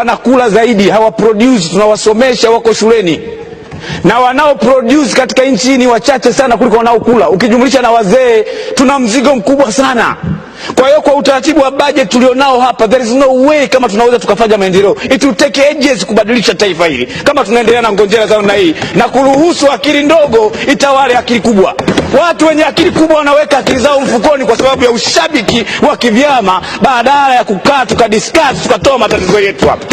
wanakula zaidi, hawaproduce, tunawasomesha, wako shuleni, na wanao produce katika nchi ni wachache sana kuliko wanaokula. Ukijumlisha na wazee, tuna mzigo mkubwa sana. Kwa hiyo kwa utaratibu wa budget tulionao hapa, there is no way kama tunaweza tukafanya maendeleo. It will take ages kubadilisha taifa hili kama tunaendelea na ngonjera za namna hii na kuruhusu akili ndogo itawale akili kubwa. Watu wenye akili kubwa wanaweka akili zao mfukoni kwa sababu ya ushabiki wa kivyama, badala ya kukaa tukadiscuss tukatoa matatizo yetu hapa.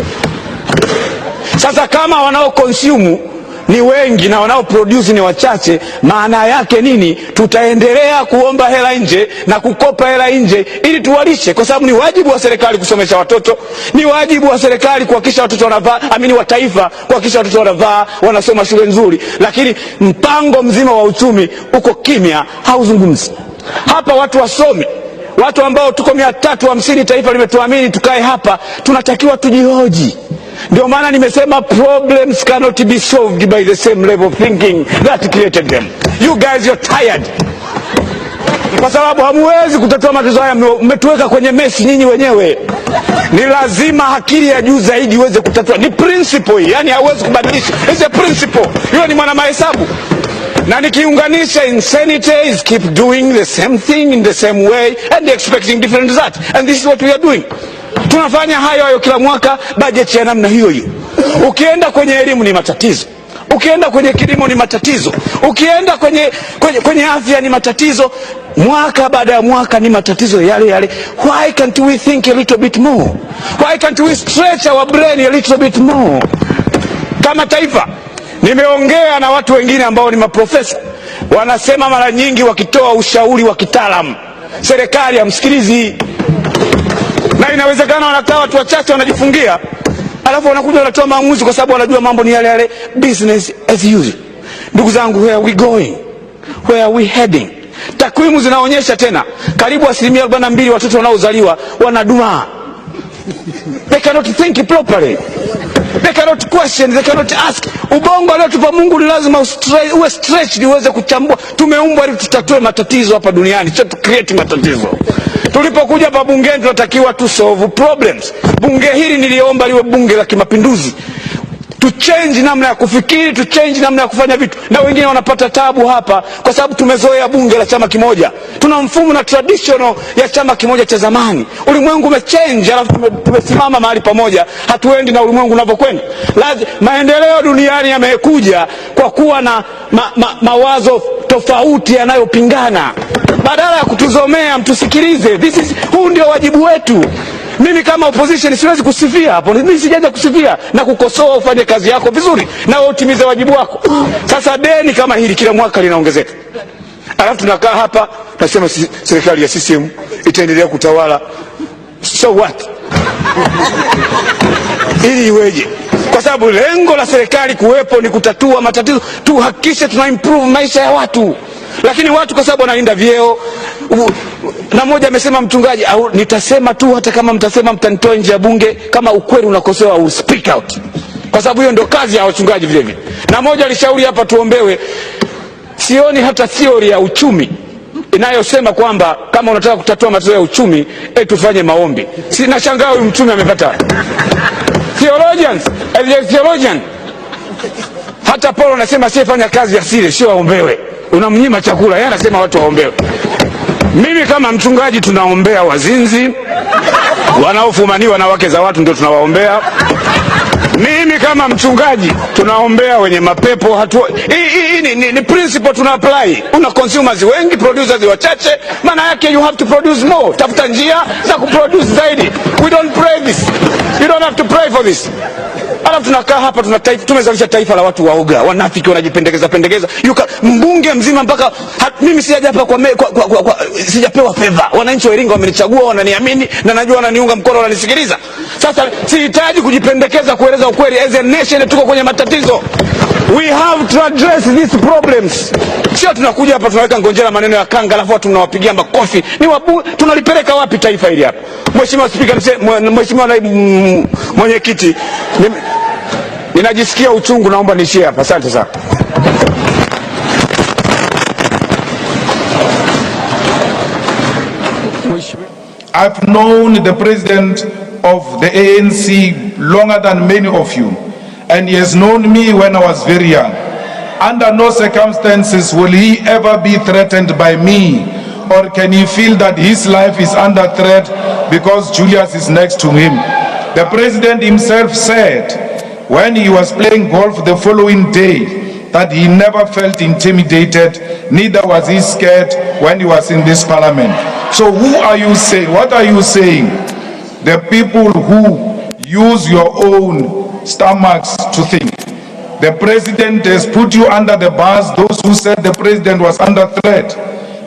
Sasa kama wanao consume ni wengi na wanao produce ni wachache, maana yake nini? Tutaendelea kuomba hela nje na kukopa hela nje ili tuwalishe, kwa sababu ni wajibu wa serikali kusomesha watoto, ni wajibu wa serikali kuhakikisha watoto wanavaa, wa taifa kuhakikisha watoto wanavaa, wanasoma shule nzuri, lakini mpango mzima wa uchumi uko kimya, hauzungumzi. Hapa watu wasome, watu ambao tuko 350 taifa limetuamini tukae hapa, tunatakiwa tujihoji. Ndio maana nimesema problems cannot be solved by the same level of thinking that created them. You guys you're tired. Kwa sababu hamuwezi kutatua matatizo haya, mmetuweka kwenye mesi nyinyi wenyewe. Ni lazima akili ya juu zaidi iweze kutatua. Ni principle hii, yani hauwezi kubadilisha. It's a principle. Hiyo ni mwana mahesabu. Na nikiunganisha insanity is keep doing the same thing in the same way and expecting different results. And this is what we are doing. Tunafanya hayo kila mwaka, budget ya namna hiyo hiyo. Ukienda kwenye elimu ni matatizo, ukienda kwenye kilimo ni matatizo, ukienda kwenye afya ni matatizo, mwaka baada ya mwaka ni matatizo yale yale. Why can't we think a little bit more? Why can't we stretch our brain a little bit more? Kama taifa, nimeongea na watu wengine ambao ni maprofesa, wanasema mara nyingi wakitoa ushauri wa kitaalamu, serikali hamsikilizi. Na inawezekana wanakaa watu wachache wanajifungia, alafu wanakuja wanatoa maamuzi kwa sababu wanajua mambo ni yale yale, business as usual. Ndugu zangu, where are we going? Where are we heading? Takwimu zinaonyesha tena karibu 42% watoto wanaozaliwa wanadumaa. They cannot think properly. They cannot question, they cannot ask. Ubongo aliotupa Mungu ni lazima uwe stretched uweze kuchambua. Tumeumbwa ili tutatue matatizo hapa duniani, sio tu create matatizo. Tulipokuja hapa bungeni tunatakiwa tu solve problems. Bunge hili niliomba liwe bunge la kimapinduzi. To change namna ya kufikiri, to change namna ya kufanya vitu. Na wengine wanapata tabu hapa kwa sababu tumezoea bunge la chama kimoja. Tuna mfumo na traditional ya chama kimoja cha zamani. Ulimwengu umechange, alafu tumesimama mahali pamoja, hatuendi na ulimwengu unavyokwenda. Maendeleo duniani yamekuja kwa kuwa na mawazo tofauti yanayopingana. Badala ya kutuzomea, mtusikilize. Huu ndio wajibu wetu. Mimi kama opposition siwezi kusifia hapo. Mimi sijaanza kusifia na kukosoa. Ufanye kazi yako vizuri na utimize wajibu wako. Sasa deni kama hili kila mwaka linaongezeka, alafu tunakaa hapa tunasema serikali ya CCM itaendelea kutawala. So what? Ili iweje? Kwa sababu lengo la serikali kuwepo ni kutatua matatizo, tuhakikishe tuna improve maisha ya watu. Lakini watu kwa sababu wanalinda vyeo, na mmoja amesema, mchungaji, au nitasema tu hata kama mtasema mtanitoa nje ya bunge, kama ukweli unakosewa au speak out. Kwa sababu hiyo ndio kazi ya wachungaji vile vile. Na mmoja alishauri hapa tuombewe. Sioni hata theory ya uchumi inayosema kwamba kama unataka kutatua matatizo ya uchumi, tufanye maombi. Sina shangaa huyu mchumi amepata. Theologian. Hata Paulo anasema asiyefanya kazi asile, sio aombewe. Unamnyima chakula, yeye anasema watu waombewe. Mimi kama mchungaji tunaombea wazinzi, wanaofumaniwa na wake za watu ndio tunawaombea. Mimi kama mchungaji tunaombea wenye mapepo. Hii ni principle tuna apply. Una consumers wengi, producers wachache, maana yake you have to produce more. Tafuta njia za kuproduce zaidi. We don't pray this. You don't have to pray for this. Alafu tunakaa hapa tumezalisha taifa la watu waoga, wanafiki, wanajipendekeza. Mbunge mzima mpaka mimi sijaja hapa kwa sijapewa favor. Wananchi wa Iringa wamenichagua, wananiamini na najua wananiunga mkono, wananisikiliza. Sasa sihitaji kujipendekeza kueleza ukweli. As a nation tuko kwenye matatizo. We have to address these problems. Sio tunakuja hapa tunaweka ngonjera maneno ya kanga alafu watu mnawapigia makofi. Tunalipeleka wapi taifa hili hapa? Mheshimiwa Speaker, Mheshimiwa Mwenyekiti, ninajisikia uchungu, naomba niishie hapa. Asante sana. I've known the president of the ANC longer than many of you, and he has known me when I was very young. Under no circumstances will he ever be threatened by me, or can he feel that his life is under threat because Julius is next to him. The president himself said when he was playing golf the following day that he never felt intimidated, neither was he scared when he was in this parliament. So who are you saying? What are you saying? The people who use your own stomachs to think. The president has put you under the bus, those who said the president was under threat.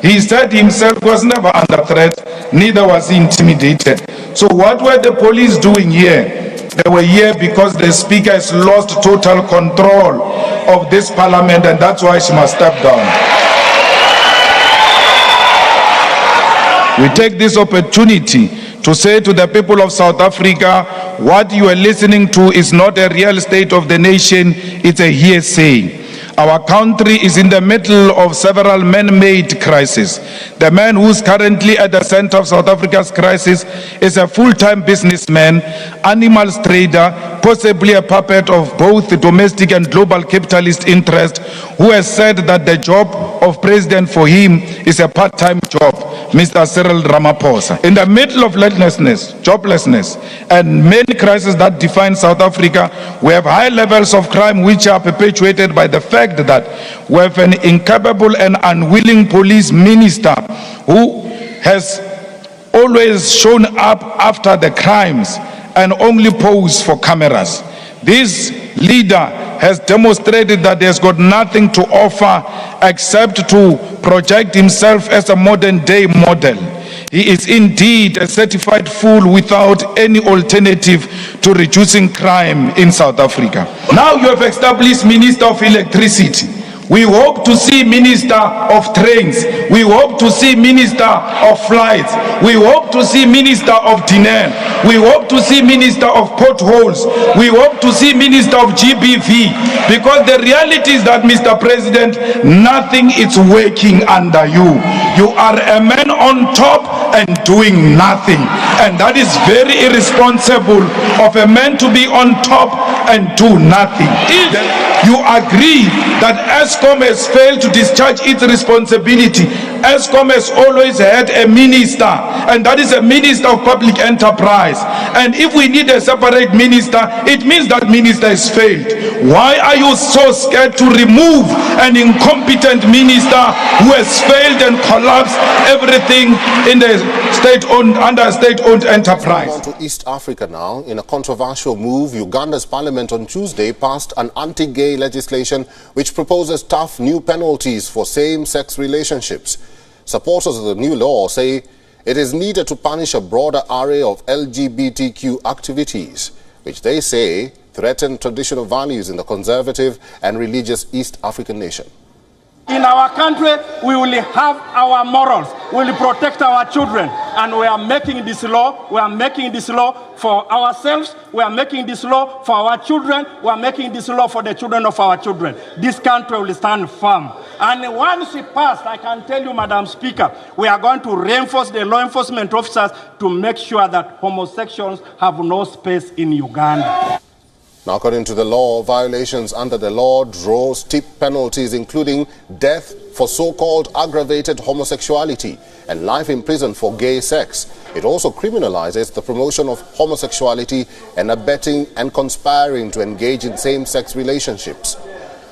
He said himself was never under threat, neither was he intimidated. So what were the police doing here? They were here because the speaker has lost total control of this parliament, and that's why she must step down. We take this opportunity to say to the people of South Africa, what you are listening to is not a real state of the nation, it's a hearsay. Our country is in the middle of several man-made crises. The man who's currently at the center of South Africa's crisis is a full-time businessman, animals trader, possibly a puppet of both the domestic and global capitalist interest, who has said that the job of president for him is a part-time job, Mr. Cyril Ramaphosa. In the middle of joblessness, and many crises that define South Africa, we have high levels of crime which are perpetuated by the fact that we have an incapable and unwilling police minister who has always shown up after the crimes and only pose for cameras. This leader has demonstrated that he has got nothing to offer except to project himself as a modern day model. He is indeed a certified fool without any alternative to reducing crime in South Africa. Now you have established Minister of Electricity. We hope to see Minister of Trains. We hope to see Minister of Flights. We hope to see Minister of Dinan. We hope to see Minister of Potholes. We hope to see Minister of GBV. Because the reality is that, Mr. President, nothing is working under you. You are a man on top and doing nothing. And that is very irresponsible of a man to be on top and do nothing. If you agree that Eskom has failed to discharge its responsibility, Eskom has always had a minister, and that is a minister of public enterprise. And if we need a separate minister, it means that minister has failed. Why are you so scared to remove an incompetent minister who has failed and collapsed everything in the state-owned, under a state-owned enterprise? On to East Africa now. In a controversial move, Uganda's parliament on Tuesday passed an anti-gay legislation which proposes tough new penalties for same-sex relationships. Supporters of the new law say it is needed to punish a broader array of LGBTQ activities, which they say threaten traditional values in the conservative and religious East African nation. In our country, we will have our morals. We will protect our children. And we are making this law. We are making this law for ourselves. We are making this law for our children. We are making this law for the children of our children. This country will stand firm. And once it passed, I can tell you, Madam Speaker, we are going to reinforce the law enforcement officers to make sure that homosexuals have no space in Uganda. Now, according to the law, violations under the law draw steep penalties, including death for so-called aggravated homosexuality and life in prison for gay sex. It also criminalizes the promotion of homosexuality and abetting and conspiring to engage in same-sex relationships.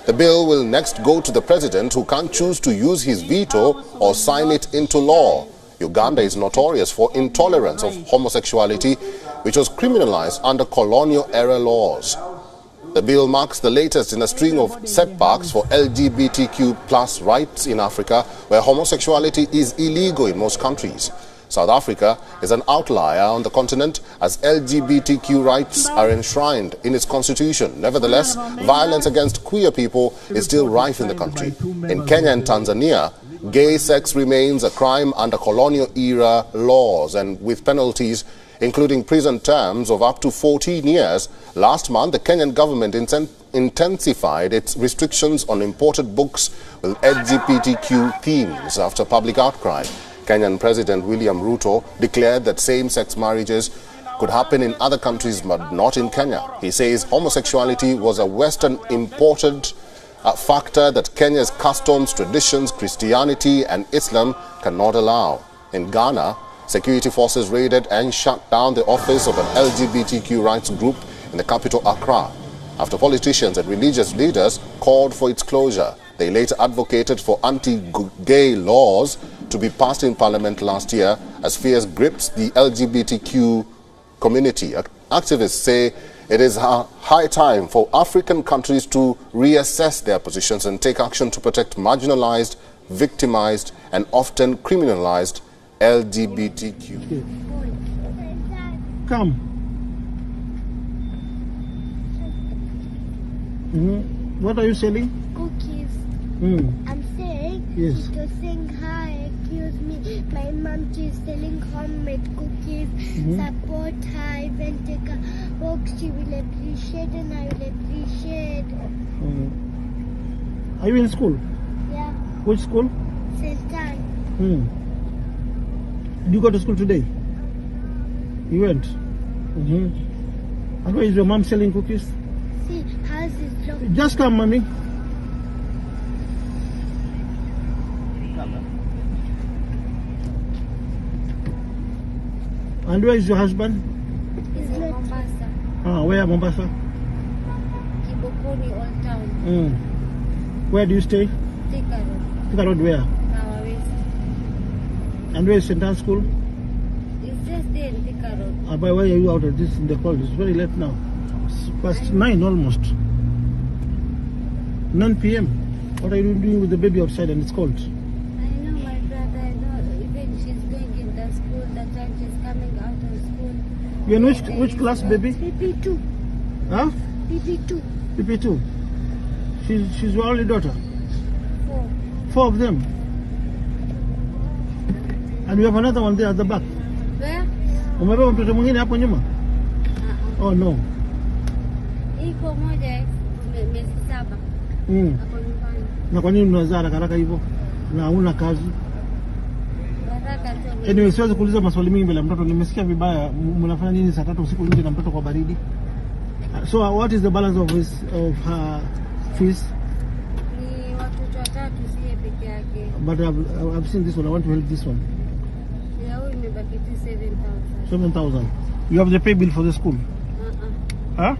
The bill will next go to the president, who can choose to use his veto or sign it into law. Uganda is notorious for intolerance of homosexuality, which was criminalized under colonial-era laws. The bill marks the latest in a string of setbacks for LGBTQ plus rights in Africa, where homosexuality is illegal in most countries. South Africa is an outlier on the continent, as LGBTQ rights are enshrined in its constitution. Nevertheless, violence against queer people is still rife in the country. In Kenya and Tanzania, gay sex remains a crime under colonial-era laws and with penalties including prison terms of up to 14 years. Last month, the Kenyan government intensified its restrictions on imported books with LGBTQ themes after public outcry. Kenyan President William Ruto declared that same-sex marriages could happen in other countries but not in Kenya. He says homosexuality was a Western imported factor that Kenya's customs, traditions, Christianity and Islam cannot allow. In Ghana, security forces raided and shut down the office of an LGBTQ rights group in the capital Accra after politicians and religious leaders called for its closure. They later advocated for anti-gay laws to be passed in parliament last year as fears gripped the LGBTQ community. Activists say it is a high time for African countries to reassess their positions and take action to protect marginalized, victimized, and often criminalized LGBTQ. Come. What are you selling? Cookies. I'm saying, Yes. she was saying hi, excuse me, my mom, she's selling homemade cookies, support her, even take a walk, she will appreciate and I will appreciate. Are you in school? Yeah, Which school? St. Anne. Did you go to school today? You went? And where is your mom selling cookies? See, house is locked. Just come, mommy. And where is your husband? It's not Mombasa. Where, Mombasa? Kibokoni Old Town. Where do you stay? Thika Road. Thika Road where? Kawa West. And where is St. Anne School? It's just there in Thika Road. By why are you out of this in the cold? It's very late now. It's past 9 almost. 9 p.m. What are you doing with the baby outside and it's cold? I know my brother, I know even she's going in the school, the time she's coming out of school. You're in which class, baby? PP2. Huh? PP2. PP2. She's your only daughter? 4. 4 of them. And you have another one there at the back. Where? Umebeba mtoto mwingine hapo nyuma? Oh no. Iko moja miezi 7. Hapo nyumbani. Na kwa nini unazaa haraka hivyo? Na huna kazi? Nataka tu. Anyway, siwezi kuuliza maswali mengi mbele ya mtoto. Nimesikia vibaya. Mnafanya nini saa 3 usiku nje na mtoto kwa baridi? So what is the balance of her fees? Ni watoto watatu siye peke yake. But I've seen this one. I want to help this one. Ya huyu imebaki tu 7,000. 7,000. You have the pay bill for the school? Huh?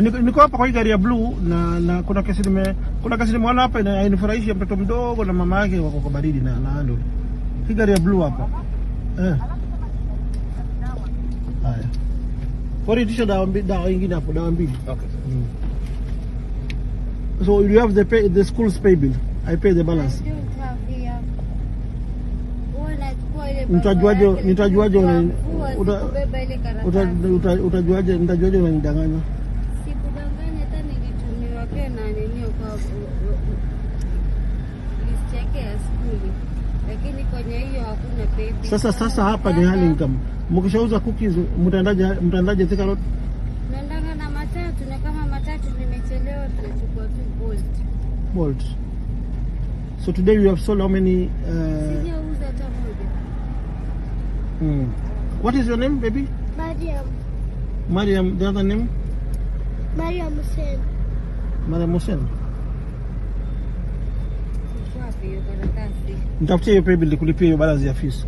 No. Niko hapa kwa hii gari ya blue na kuna kesi nimeona hapa inanifurahisha, mtoto mdogo na mama yake wako kwa baridi na ando. Hii gari ya blue hapa. Haya. Kwa hiyo dawa nyingine hapo, dawa mbili. Okay. So you have the school's pay bill. I pay the balance. I don't have here. Nitajuaje nitajuaje unanidanganya? Sikudanganya, hata nilitumiwa pia na nini kwa list yake ya skuli, lakini kwenye hiyo hakuna pay bill. Sasa hapa ni hali income. Mkishauza cookies mtaendaje Thika Road? Naendanga na matatu, na kama matatu nimechelewa tunachukua tu Bolt. So today you have sold how many? Sijauza hata moja. What is your name, baby? Mariam. The other name? Mariam Hussein. Mariam Hussein. Wapi hiyo karatasi? Nitafutie hiyo pay bill kulipia hiyo balance ya fees.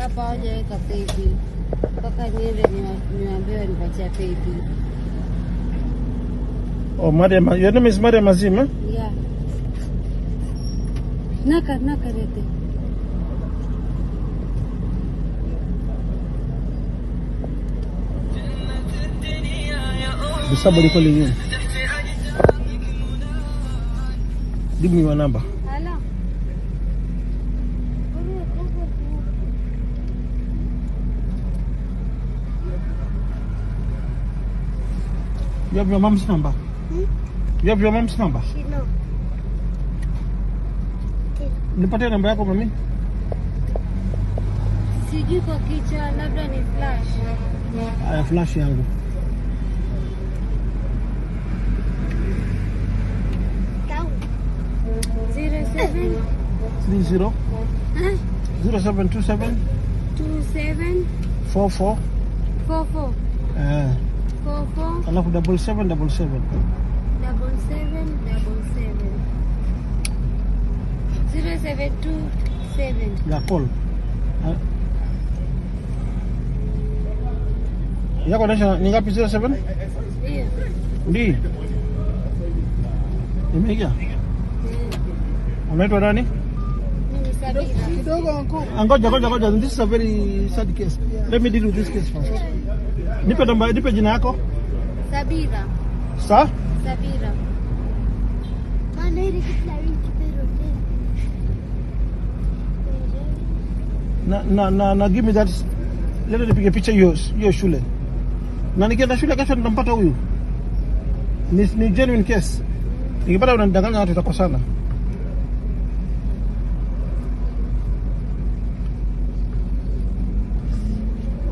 Hapa hawajaweka pay bill. Mpaka niende niwaambiwe nipatia pay bill. Oh, Mariam, your name is Mariam Azim, eh? Yeah. Naka rete. Is somebody calling you? Give me your number. Hello. You have your mom's number? You have your mom's number? No. Nipatie namba yako mami. Sijui kwa kichwa, labda ni flash. Flash yangu. 30 0727 27 44 44 44 alafu 7777 77 0727 ya call. Yako naisha ni ngapi? 07 hiyo ndi imeingia. Unaitwa nani? mimi Sabira Kidogo ngoja. This is a very sad case. Let me deal with this case first. Nipe jina yako. Sabira Sa? Sabira mana hili kitla wiki pero Na give me that. Leo nipige picha hiyo shule. Na nikienda shule kesho nitampata huyu. Ni genuine case. Nikipata unanidanganya watu tutakosana.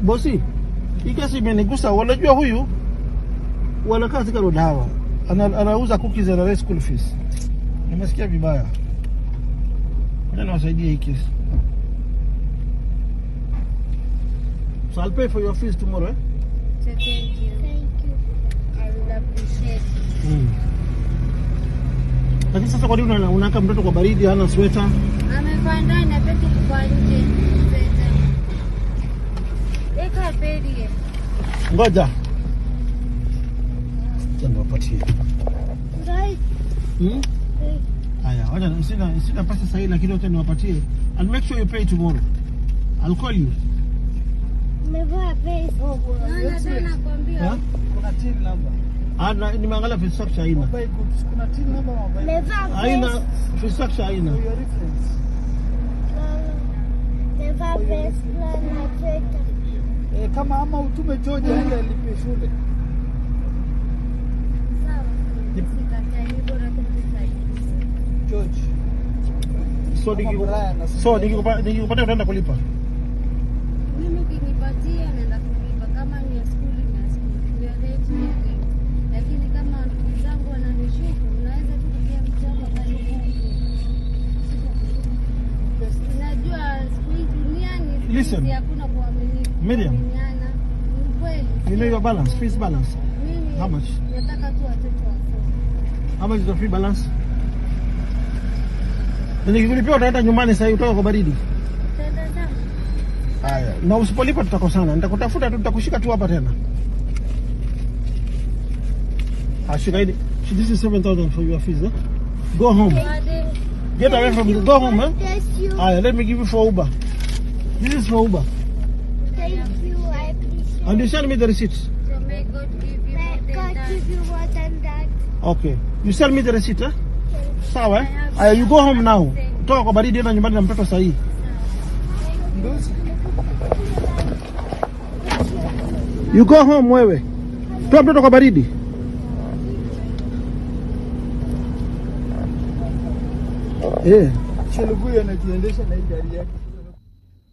Bosi, hii kesi imenigusa. Wanajua huyu wanakaa katika road hawa. Anauza cookies and raise school fees. Nimesikia vibaya. Nani wasaidie hii kesi? So I'll pay for your fees tomorrow, eh? so thank you I will appreciate Lakini sasa kwa nini unaweka mtoto kwa baridi, hana sweta? amepanda na pete kwa nje sasa eka pedie Ngoja. Tena wapatie. right Haya, wacha sina pesa sahihi lakini wacha niwapatie. And make sure you pay tomorrow. I'll call you. umevaa pesa na tena kwambia Kuna tin number. Nimeangalia fee structure haina. Kuna tin number umevaa haina, pesa fee structure haina. umevaa pesa na sweta Kama ama utume George aende alipe shule. sawa sikatai bora tumesaidia George. So nikikupatia utaenda kulipa. mimi ukinipatia naenda kulipa kama ni ya skuli we are ready to pay. Lakini kama ndugu zangu wananishuku unaweza tu kutia mchana karibu najua siku hii duniani Listen. hakuna kuaminiana. Miriam. Ni kweli. You know your balance, fees balance. Mimi How much? nataka tu watoto wasome. How much is the free balance? Nikikulipia utaenda nyumbani sasa utoka kwa baridi. Tenda sana. Haya, na usipolipa tutakosana. Nitakutafuta tu, nitakushika tu hapa tena. Ashika hili. This is 7,000 for your fees, eh? Go home. Get away from go home, eh? Bless you. Haya, let me give you for Uber. This is for Uber. Thank you. I appreciate And you send me the receipt. So may God give you more than God that. give you more than that. Okay. You send me the receipt, eh? Sawa, eh? Haya, you go home now. Toka kwa baridi enda nyumbani na mtoto sasa hii. You go home wewe. Toa mtoto kwa baridi.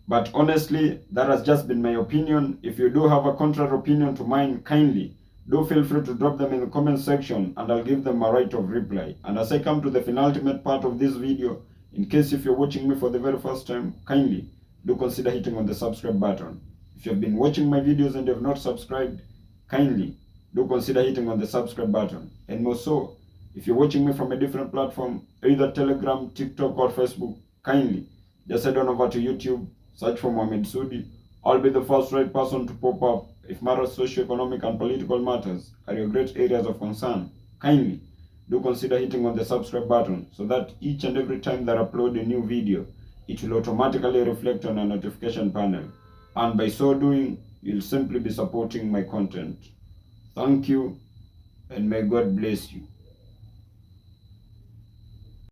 But honestly, that has just been my opinion. If you do have a contrary opinion to mine, kindly do feel free to drop them in the comment section and I'll give them a right of reply. And as I come to the penultimate part of this video, in case if you're watching me for the very first time, kindly do consider hitting on the subscribe button. If you've been watching my videos and you have not subscribed, kindly do consider hitting on the subscribe button. And more so, if you're watching me from a different platform, either Telegram, TikTok or Facebook, kindly just head on over to YouTube, search for Mohamed Sudi. I'll be the first right person to pop up if matters socio-economic and political matters are your great areas of concern. Kindly do consider hitting on the subscribe button so that each and every time that I upload a new video, it will automatically reflect on a notification panel. And by so doing, you'll simply be supporting my content. Thank you, and may God bless you.